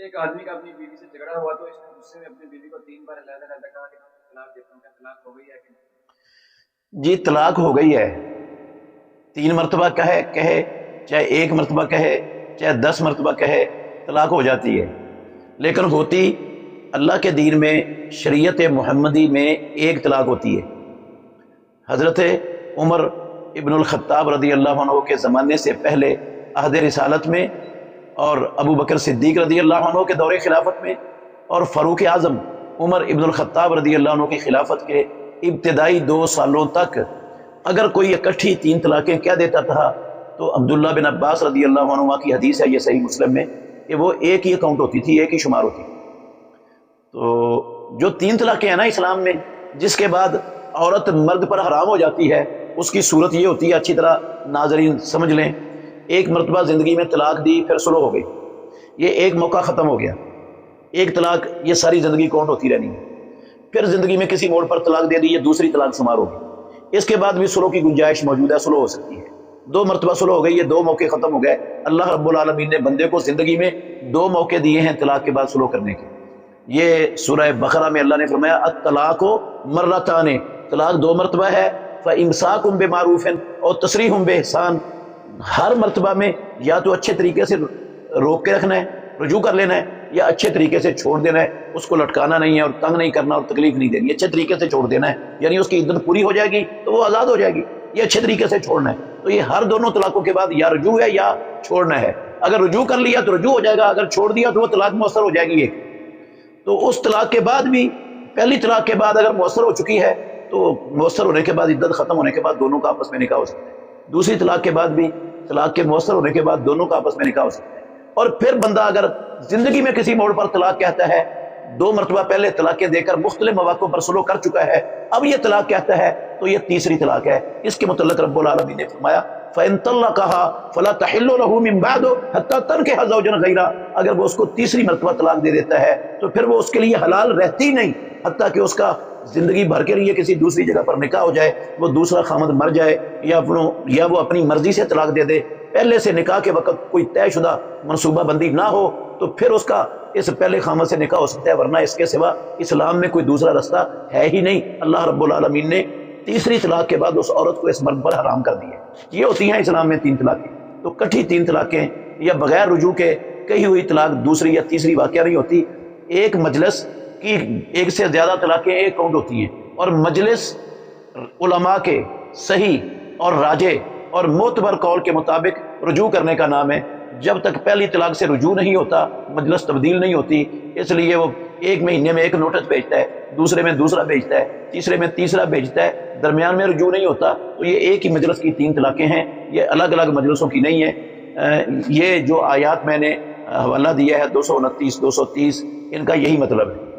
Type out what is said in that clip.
ایک آدمی کا اپنی بیوی سے جھگڑا ہوا تو اس نے غصے میں اپنی بیوی کو 3 بار علیحدہ کہا کہ طلاق دیتا ہوں، کیا طلاق ہو گئی ہے کہ نہیں؟ جی طلاق ہو گئی ہے، 3 مرتبہ کہے چاہے 1 مرتبہ کہے چاہے 10 مرتبہ کہے، طلاق ہو جاتی ہے، لیکن ہوتی اللہ کے دین میں شریعت محمدی میں ایک طلاق ہوتی ہے۔ حضرت عمر ابن الخطاب رضی اللہ عنہ کے زمانے سے پہلے عہد رسالت میں، اور ابو بکر صدیق رضی اللہ عنہ کے دور خلافت میں، اور فاروق اعظم عمر ابن الخطاب رضی اللہ عنہ کی خلافت کے ابتدائی 2 سالوں تک اگر کوئی اکٹھی 3 طلاقیں کہہ دیتا تھا تو عبداللہ بن عباس رضی اللہ عنہ کی حدیث ہے، یہ صحیح مسلم میں، کہ وہ ایک ہی اکاؤنٹ ہوتی تھی، ایک ہی شمار ہوتی تھی۔ تو جو 3 طلاقیں ہیں نا اسلام میں، جس کے بعد عورت مرد پر حرام ہو جاتی ہے، اس کی صورت یہ ہوتی ہے، اچھی طرح ناظرین سمجھ لیں۔ 1 مرتبہ زندگی میں طلاق دی، پھر سلو ہو گئی، یہ ایک موقع ختم ہو گیا، ایک طلاق یہ ساری زندگی کاؤنٹ ہوتی رہنی ہے۔ پھر زندگی میں کسی موڑ پر طلاق دے دی، یہ دوسری طلاق شمار ہوگی، اس کے بعد بھی سلو کی گنجائش موجود ہے، سلو ہو سکتی ہے۔ 2 مرتبہ سلو ہو گئی، یہ 2 موقع ختم ہو گئے۔ اللہ رب العالمین نے بندے کو زندگی میں 2 موقع دیے ہیں طلاق کے بعد سلو کرنے کے۔ یہ سورہ بقرہ میں اللہ نے فرمایا الطلاق مرتان، طلاق 2 مرتبہ ہے، فامساک بمعروف اور تسریح باحسان۔ ہر مرتبہ میں یا تو اچھے طریقے سے روک کے رکھنا ہے، رجوع کر لینا ہے، یا اچھے طریقے سے چھوڑ دینا ہے، اس کو لٹکانا نہیں ہے اور تنگ نہیں کرنا اور تکلیف نہیں دینی، اچھے طریقے سے چھوڑ دینا ہے، یعنی اس کی عدت پوری ہو جائے گی تو وہ آزاد ہو جائے گی، یہ اچھے طریقے سے چھوڑنا ہے۔ تو یہ ہر دونوں طلاقوں کے بعد یا رجوع ہے یا چھوڑنا ہے۔ اگر رجوع کر لیا تو رجوع ہو جائے گا، اگر چھوڑ دیا تو وہ طلاق مؤثر ہو جائے گی ایک۔ تو اس طلاق کے بعد بھی، پہلی طلاق کے بعد اگر مؤثر ہو چکی ہے تو مؤثر ہونے کے بعد، عدت ختم ہونے کے بعد دونوں کا آپس میں نکاح ہو سکتا ہے۔ دوسری طلاق کے بعد بھی، طلاق کے مؤثر ہونے کے بعد دونوں کا آپس میں نکاح ہو سکتا ہے۔ اور پھر بندہ اگر زندگی میں کسی موڑ پر طلاق کہتا ہے، 2 مرتبہ پہلے طلاقیں دے کر مختلف مواقع پر سلو کر چکا ہے، اب یہ طلاق کہتا ہے تو یہ تیسری طلاق ہے۔ اس کے متعلق رب العالمین نے فرمایا فَإِن طَلَّقَهَا فَلَا تَحِلُّ لَهُ مِن بَعْدُ حَتَّى تَنكِحَ زَوْجًا غَيْرَهُ، اگر وہ اس کو تیسری مرتبہ طلاق دے دیتا ہے تو پھر وہ اس کے لیے حلال رہتی نہیں حتیٰ کہ اس کا زندگی بھر کے لیے کسی دوسری جگہ پر نکاح ہو جائے، وہ دوسرا خامد مر جائے، یا وہ اپنی مرضی سے طلاق دے دے، پہلے سے نکاح کے وقت کوئی طے شدہ منصوبہ بندی نہ ہو تو پھر اس کا اس پہلے خامد سے نکاح ہو سکتا ہے، ورنہ اس کے سوا اسلام میں کوئی دوسرا رستہ ہے ہی نہیں۔ اللہ رب العالمین نے تیسری طلاق کے بعد اس عورت کو اس مرد پر حرام کر دی ہے۔ یہ ہوتی ہیں اسلام میں 3 طلاقیں۔ تو کٹھی 3 طلاقیں یا بغیر رجوع کے کہی ہوئی طلاق دوسری یا تیسری واقعہ نہیں ہوتی۔ ایک مجلس کی ایک سے زیادہ طلاقیں ایک کاؤنٹ ہوتی ہیں، اور مجلس علماء کے صحیح اور راجح اور معتبر قول کے مطابق رجوع کرنے کا نام ہے۔ جب تک پہلی طلاق سے رجوع نہیں ہوتا مجلس تبدیل نہیں ہوتی، اس لیے وہ 1 مہینے میں 1 نوٹس بھیجتا ہے، دوسرے میں دوسرا بھیجتا ہے، تیسرے میں تیسرا بھیجتا ہے، درمیان میں رجوع نہیں ہوتا۔ تو یہ ایک ہی مجلس کی 3 طلاقیں ہیں، یہ الگ الگ مجلسوں کی نہیں ہیں۔ یہ جو آیات میں نے حوالہ دیا ہے 229 230، ان کا یہی مطلب ہے۔